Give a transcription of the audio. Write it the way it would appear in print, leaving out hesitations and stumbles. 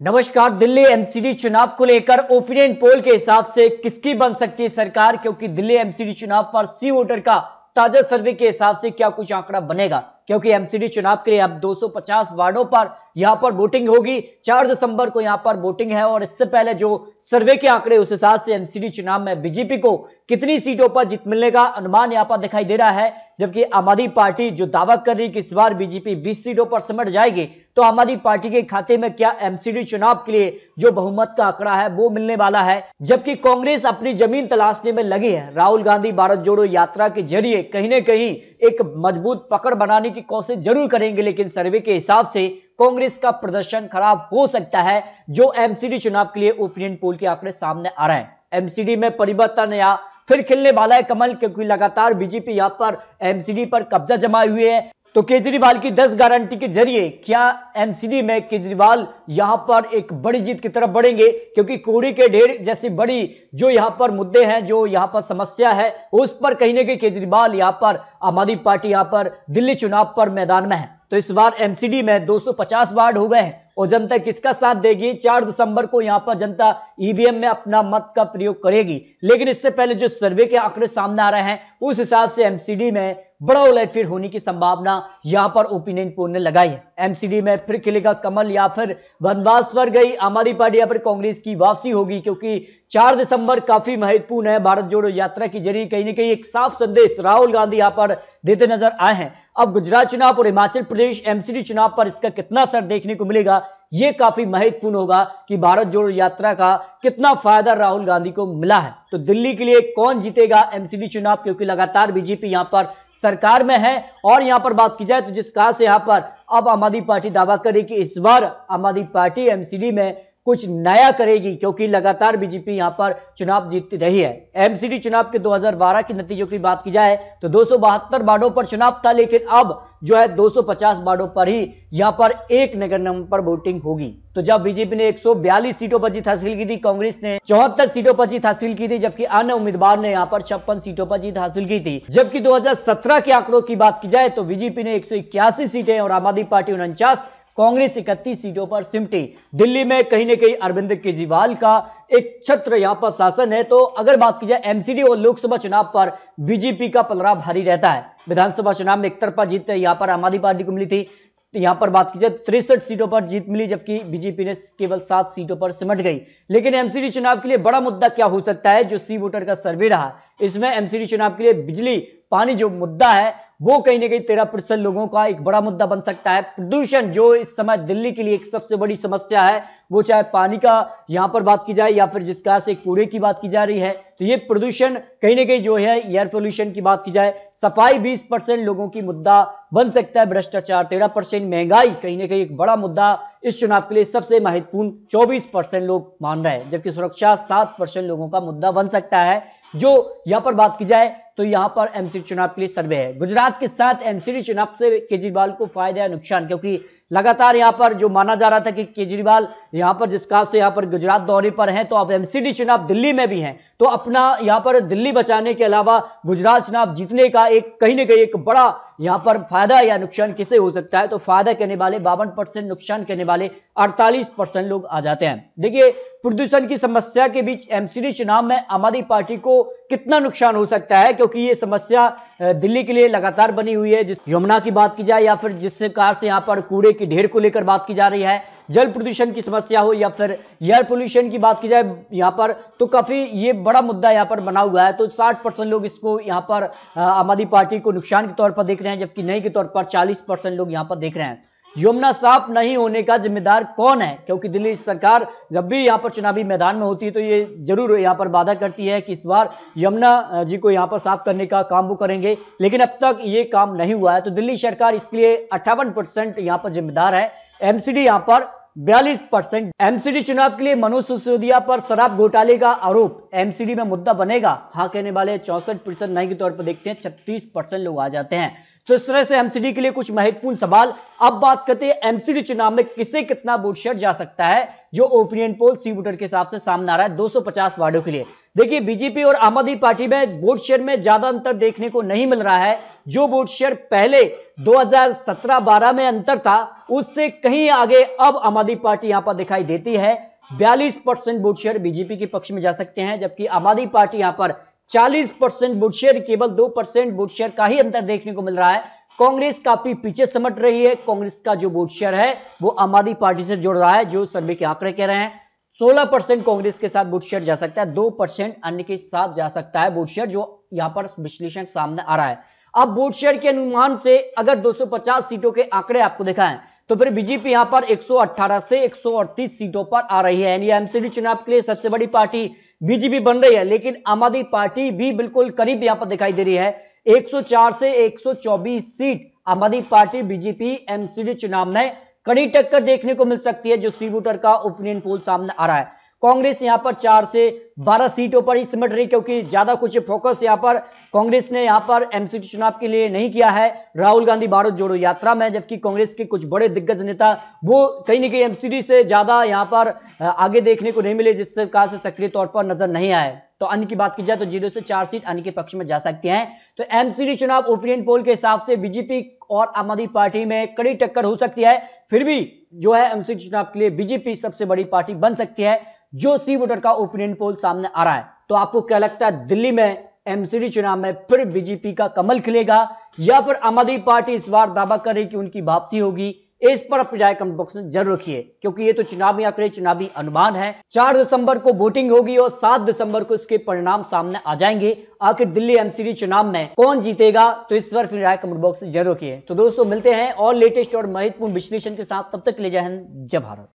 नमस्कार। दिल्ली एमसीडी चुनाव को लेकर ओपिनियन पोल के हिसाब से किसकी बन सकती है सरकार, क्योंकि दिल्ली एमसीडी चुनाव पर सी वोटर का ताजा सर्वे के हिसाब से क्या कुछ आंकड़ा बनेगा, क्योंकि एमसीडी चुनाव के लिए अब 250 वार्डों पर यहां पर वोटिंग होगी। 4 दिसंबर को यहां पर वोटिंग है और इससे पहले जो सर्वे के आंकड़े उस हिसाब से एमसीडी चुनाव में बीजेपी को कितनी सीटों पर जीत मिलने का अनुमान यहां पर दिखाई दे रहा है, जबकि आम आदमी पार्टी जो दावा कर रही है कि इस बार बीजेपी 20 सीटों पर सिमट जाएगी, तो आम आदमी पार्टी के खाते में क्या एमसीडी चुनाव के लिए जो बहुमत का आंकड़ा है वो मिलने वाला है। जबकि कांग्रेस अपनी जमीन तलाशने में लगी है। राहुल गांधी भारत जोड़ो यात्रा के जरिए कहीं ना कहीं एक मजबूत पकड़ बनाने की कोशिश जरूर करेंगे, लेकिन सर्वे के हिसाब से कांग्रेस का प्रदर्शन खराब हो सकता है, जो एमसीडी चुनाव के लिए ओपिनियन पोल के आंकड़े सामने आ रहे हैं। एमसीडी में परिवर्तन या फिर खिलने वाला है कमल, क्योंकि लगातार बीजेपी यहां पर एमसीडी पर कब्जा जमाए हुए है। तो केजरीवाल की 10 गारंटी के जरिए क्या एमसीडी में केजरीवाल यहां पर एक बड़ी जीत की तरफ बढ़ेंगे, क्योंकि कूड़े के ढेर जैसी बड़ी जो यहां पर मुद्दे हैं, जो यहां पर समस्या है, उस पर कहीं ना कहीं केजरीवाल यहां पर आम आदमी पार्टी यहां पर दिल्ली चुनाव पर मैदान में है। तो इस बार एमसीडी में 250 वार्ड हो गए हैं और जनता किसका साथ देगी। 4 दिसंबर को यहां पर जनता ईवीएम में अपना मत का प्रयोग करेगी, लेकिन इससे पहले जो सर्वे के आंकड़े सामने आ रहे हैं उस हिसाब से एमसीडी में बड़ा उलटफेर होने की संभावना यहां पर ओपिनियन पोल ने लगाई है। एमसीडी में फिर खिलेगा कमल या फिर वनवास स्वर गई आम आदमी पार्टी या फिर कांग्रेस की वापसी होगी, क्योंकि 4 दिसंबर काफी महत्वपूर्ण है। भारत जोड़ो यात्रा के जरिए कहीं ना कहीं एक साफ संदेश राहुल गांधी यहां पर देते नजर आए हैं। अब गुजरात चुनाव और हिमाचल प्रदेश एमसीडी चुनाव पर इसका कितना असर देखने को मिलेगा, यह काफी महत्वपूर्ण होगा कि भारत जोड़ो यात्रा का कितना फायदा राहुल गांधी को मिला है। तो दिल्ली के लिए कौन जीतेगा एमसीडी चुनाव, क्योंकि लगातार बीजेपी यहां पर सरकार में है। और यहां पर बात की जाए तो जिस कहा से यहां पर अब आम आदमी पार्टी दावा करे कि इस बार आम आदमी पार्टी एमसीडी में कुछ नया करेगी, क्योंकि लगातार बीजेपी यहां पर चुनाव जीतती रही है। एमसीडी चुनाव के 2012 के नतीजों की बात की जाए तो 272 वार्डों पर चुनाव था, लेकिन अब जो है 250 वार्डों पर ही यहां पर एक नगर निगम पर वोटिंग होगी। तो जब बीजेपी ने 142 सीटों पर जीत हासिल की थी, कांग्रेस ने 74 सीटों पर जीत हासिल की थी, जबकि अन्य उम्मीदवार ने यहां पर 56 सीटों पर जीत हासिल की थी। जबकि 2017 के आंकड़ों की बात की जाए तो बीजेपी ने 181 सीटें और आम आदमी पार्टी 49, कांग्रेस 31 सीटों पर सिमटी। दिल्ली में कहीं ना कहीं अरविंद केजरीवाल का एक छत्र यहां पर शासन है। तो अगर बात की जाए एमसीडी और लोकसभा चुनाव पर बीजेपी का पलड़ा भारी रहता है। विधानसभा चुनाव में एक तरफा जीत यहां पर आम आदमी पार्टी को मिली थी। यहां पर बात की जाए 63 सीटों पर जीत मिली, जबकि बीजेपी ने केवल 7 सीटों पर सिमट गई। लेकिन एमसीडी चुनाव के लिए बड़ा मुद्दा क्या हो सकता है, जो सी वोटर का सर्वे रहा, इसमें एमसीडी चुनाव के लिए बिजली पानी जो मुद्दा है वो कहीं ना कहीं 13% लोगों का एक बड़ा मुद्दा बन सकता है। प्रदूषण जो इस समय दिल्ली के लिए एक सबसे बड़ी समस्या है, वो चाहे पानी का यहां पर बात की जाए या फिर जिसका से कूड़े की बात की जा रही है, तो ये प्रदूषण कहीं ना कहीं जो है एयर पोल्यूशन की बात की जाए, सफाई 20% लोगों की मुद्दा बन सकता है। भ्रष्टाचार 13%, महंगाई कहीं ना कहीं एक बड़ा मुद्दा इस चुनाव के लिए सबसे महत्वपूर्ण 24% लोग मान रहे हैं, जबकि सुरक्षा 7% लोगों का मुद्दा बन सकता है। जो यहां पर बात की जाए तो यहां पर एमसीडी चुनाव के लिए सर्वे है। गुजरात के साथ एमसीडी चुनाव से केजरीवाल को फायदा या नुकसान, क्योंकि लगातार यहां पर जो माना जा रहा था कि केजरीवाल यहां पर जिस काल से यहां पर गुजरात दौरे पर हैं, तो अब एमसीडी चुनाव दिल्ली में भी हैं, तो अपना यहां पर दिल्ली बचाने के अलावा गुजरात चुनाव जीतने का एक कहीं ना कहीं एक बड़ा यहां पर फायदा या नुकसान किसे हो सकता है। तो फायदा कहने वाले 52%, नुकसान कहने वाले 48% लोग आ जाते हैं। देखिए, प्रदूषण की समस्या के बीच एमसीडी चुनाव में आम आदमी पार्टी को कितना नुकसान हो सकता है, क्योंकि ये समस्या दिल्ली के लिए लगातार बनी हुई है। जिस यमुना की बात की जाए या फिर जिस कार से यहां पर कूड़े की ढेर को लेकर बात की जा रही है, जल प्रदूषण की समस्या हो या फिर एयर पोल्यूशन की बात की जाए यहां पर, तो काफी ये बड़ा मुद्दा यहां पर बना हुआ है। तो 60% लोग इसको यहां पर आम आदमी पार्टी को नुकसान के तौर पर देख रहे हैं, जबकि नहीं के तौर पर 40% लोग यहां पर देख रहे हैं। यमुना साफ नहीं होने का जिम्मेदार कौन है, क्योंकि दिल्ली सरकार जब भी यहां पर चुनावी मैदान में होती है तो ये जरूर यहां पर वादा करती है कि इस बार यमुना जी को यहां पर साफ करने का काम वो करेंगे, लेकिन अब तक ये काम नहीं हुआ है। तो दिल्ली सरकार इसके लिए 58% यहां पर जिम्मेदार है। एमसीडी यहां पर 42%। एमसीडी चुनाव के लिए मनोज सिसोदिया पर शराब घोटाले का आरोप एमसीडी में मुद्दा बनेगा, हाँ कहने वाले 64%, नहीं के तौर पर देखते हैं 36% लोग आ जाते हैं। तो इस तरह से एमसीडी के लिए कुछ महत्वपूर्ण सवाल। अब बात करते हैं एमसीडी चुनाव में किसे कितना वोट शेयर जा सकता है, जो ओपिनियन पोल सी वोटर के हिसाब से सामने आ रहा है 250 वार्डों के लिए। देखिए, बीजेपी और आम आदमी पार्टी में वोट शेयर में ज्यादा अंतर देखने को नहीं मिल रहा है। जो वोट शेयर पहले 2017-12 में अंतर था, उससे कहीं आगे अब आम आदमी पार्टी यहां पर दिखाई देती है। 42% वोट शेयर बीजेपी के पक्ष में जा सकते हैं, जबकि आम आदमी पार्टी यहां पर 40% वोट शेयर, केवल 2% वोट शेयर का ही अंतर देखने को मिल रहा है। कांग्रेस काफी पीछे समट रही है। कांग्रेस का जो वोट शेयर है वो आम आदमी पार्टी से जुड़ रहा है, जो सर्वे के आंकड़े कह रहे हैं। 16% कांग्रेस के साथ वोट शेयर जा सकता है, 2% अन्य के साथ जा सकता है वोट शेयर, जो यहां पर विश्लेषण सामने आ रहा है। अब वोट शेयर के अनुमान से अगर 250 सीटों के आंकड़े आपको दिखाएं, तो फिर बीजेपी यहां पर 118 से 138 सीटों पर आ रही है। यानी एमसीडी चुनाव के लिए सबसे बड़ी पार्टी बीजेपी बन रही है, लेकिन आम आदमी पार्टी भी बिल्कुल करीब यहां पर दिखाई दे रही है। 104 से 124 सीट आम आदमी पार्टी बीजेपी एमसीडी चुनाव में कड़ी टक्कर देखने को मिल सकती है, जो सी वोटर का ओपिनियन पोल सामने आ रहा है। कांग्रेस यहां पर 4 से 12 सीटों पर ही सिमट रही, क्योंकि ज्यादा कुछ फोकस यहां पर कांग्रेस ने यहां पर एमसीडी चुनाव के लिए नहीं किया है राहुल गांधी भारत जोड़ो यात्रा में। जबकि कांग्रेस के कुछ बड़े दिग्गज नेता वो कहीं ना कहीं एमसीडी से ज्यादा यहां पर आगे देखने को नहीं मिले, जिससे कहा से सक्रिय तौर पर नजर नहीं आए। तो अन्य की बात की जाए तो 0 से 4 सीट अन्य के पक्ष में जा सकती हैं। तो एमसीडी चुनाव ओपिनियन पोल के हिसाब से बीजेपी और आम आदमी पार्टी में कड़ी टक्कर हो सकती है। फिर भी जो है एमसीडी चुनाव के लिए बीजेपी सबसे बड़ी पार्टी बन सकती है, जो सी वोटर का ओपिनियन पोल सामने आ रहा है। तो आपको क्या लगता है, दिल्ली में एमसीडी चुनाव में फिर बीजेपी का कमल खिलेगा, या फिर आम आदमी पार्टी इस बार दावा करे कि उनकी वापसी होगी? इस पर अपनी राय कमेंट बॉक्स में जरूर रखिए, क्योंकि ये तो चुनावी आंकड़े, चुनावी अनुमान है। 4 दिसंबर को वोटिंग होगी और 7 दिसंबर को इसके परिणाम सामने आ जाएंगे। आखिर दिल्ली एमसीडी चुनाव में कौन जीतेगा, तो इस पर अपनी राय कमेंट बॉक्स में जरूर रखिए। तो दोस्तों, मिलते हैं और लेटेस्ट और महत्वपूर्ण विश्लेषण के साथ। तब तक के लिए जय हिंद, जय भारत।